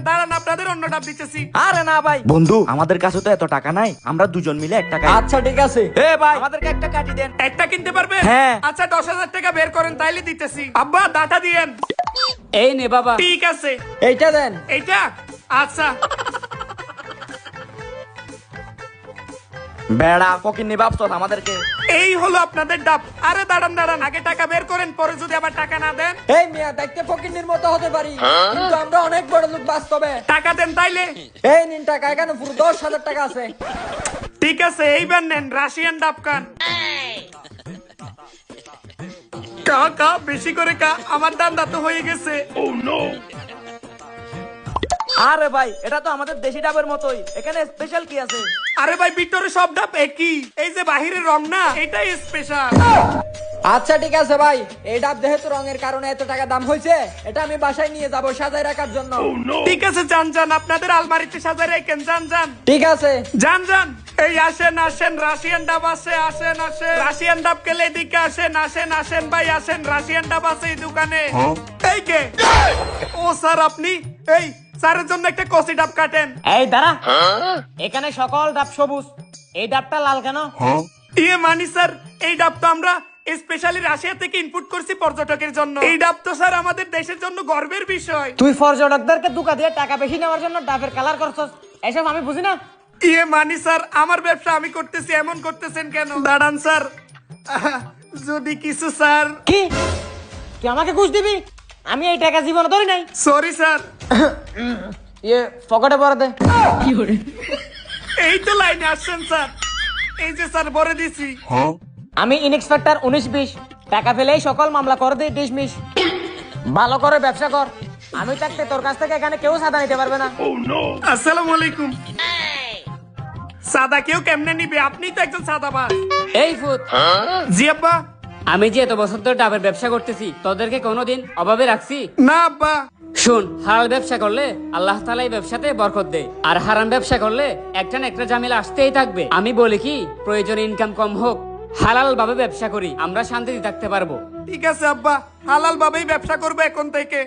দাঁড়ান আপনাদের অন্য ডাব দিতেছি। আরে না ভাই বন্ধু, আমাদের কাছে তো এত টাকা নাই, আমরা দুজন মিলে একটা খাই। আচ্ছা ঠিক আছে। এ ভাই আমাদেরকে একটা কাটি দেন। একটা কিনতে পারবেন? হ্যাঁ। আচ্ছা 10,000 টাকা বের করেন তাইলে দিতেছি। আব্বা ডাটা দিয়েন। এই নে বাবা। ঠিক আছে। এইটা দেন। এইটা আচ্ছা। বেড়া ফকিন্নি ভাবছস আমাদেরকে। এই হলো আপনাদের ডাব। আরে দাঁড়ান দাঁড়ান, আগে টাকা বের করেন, পরে যদি আবার টাকা না দেন। এই মিয়া দেখতে ফকিন্নির মতো হতে পারি, কিন্তু আমরা অনেক বড় লোক বাস্তবে। টাকা দেন তাইলে। এই নিন টাকা, এখানে পুরো 10,000 টাকা আছে। ঠিক আছে এইবার নেন রাশিয়ান ডাব খান। কা কা বেশি করে কা, আমার দান্দা তো হয়ে গেছে। আরে ভাই এটা তো আমাদের দেশি ডাবের মতোই, এখানে স্পেশাল কি আছে? আরে ভাই ভিতরে সব ডাব একই, এই যে বাহিরের রং না এটাই স্পেশাল। আচ্ছা ঠিক আছে ভাই, এই ডাব যেহেতু রঙের কারণে এত টাকা দাম হয়েছে, এটা আমি বাসায় নিয়ে যাব সাজায় রাখার জন্য। ঠিক আছে যান যান, আপনাদের আলমারিতে সাজায় রাখেন, যান যান। ঠিক আছে। যান যান। এই আসেন আসেন, রাশিয়ান ডাব আছে, আসেন আসেন। রাশিয়ান ডাব কেলে এদিকে আসেন, আসেন আসেন ভাই আসেন, রাশিয়ান ডাব আছে এই দোকানে। এই কে? ও স্যার আপনি? এই স্যারের জন্য একটা কচি ডাব কাটেন। এই দাঁড়া, এখানে সকল ডাব সবুজ, এই ডাবটা লাল কেন? ইয়ে মানি স্যার, এই ডাব তো আমরা স্পেশালি রাশিয়া থেকে ইনপুট করছি পর্যটকের জন্য। এই ডাব তো স্যার আমাদের দেশের জন্য গর্বের বিষয়। তুই পর্যটকদেরকে দুকা দিয়ে টাকা বেশি নেওয়ার জন্য ডাবের কালার করছস, এসব আমি বুঝি না। ইয়ে মানি স্যার, আমার ব্যবসা আমি করতেছি, এমন করতেছেন কেন? দাঁড়ান স্যার, যদি কিছু স্যার। কি তুই আমাকে ঘুষ দিবি? আমি এই টাকা জীবনে ধরি নাই। Sorry sir. ইয়ে পকেটে ভরে দে। এই তো লাইনে আসছেন স্যার, এই যে স্যার ভরে দিছি। আমি ইনস্পেক্টর 19-20, টাকা পেলেই সকল মামলা করে দে ডিসমিস। ভালো করে ব্যবসা কর, আমি থাকতে তোর কাছ থেকে এখানে কেউ সাদা নিতে পারবে না। আসসালামু আলাইকুম। সাদা কেউ কেমনে নিবে? আপনি তো একজন সাদাবাজ। এই ফুট, জি আব্বা। আমি যে এত বছর ধরে ডাবের ব্যবসা করতেছি, তোদেরকে কোনোদিন অভাবে রাখছি? না আব্বা। শুন, হালাল ব্যবসা করলে আল্লাহ তাআলা এই ব্যবসাতে বরকত দেয়, আর হারাম ব্যবসা করলে একটা না একটা ঝামেলা আসতেই থাকবে। আমি বলি কি, প্রয়োজনে ইনকাম কম হোক, হালাল ভাবে ব্যবসা করি, আমরা শান্তিতে থাকতে পারবো। ঠিক আছে আব্বা, হালাল ভাবেই ব্যবসা করবো এখন থেকে।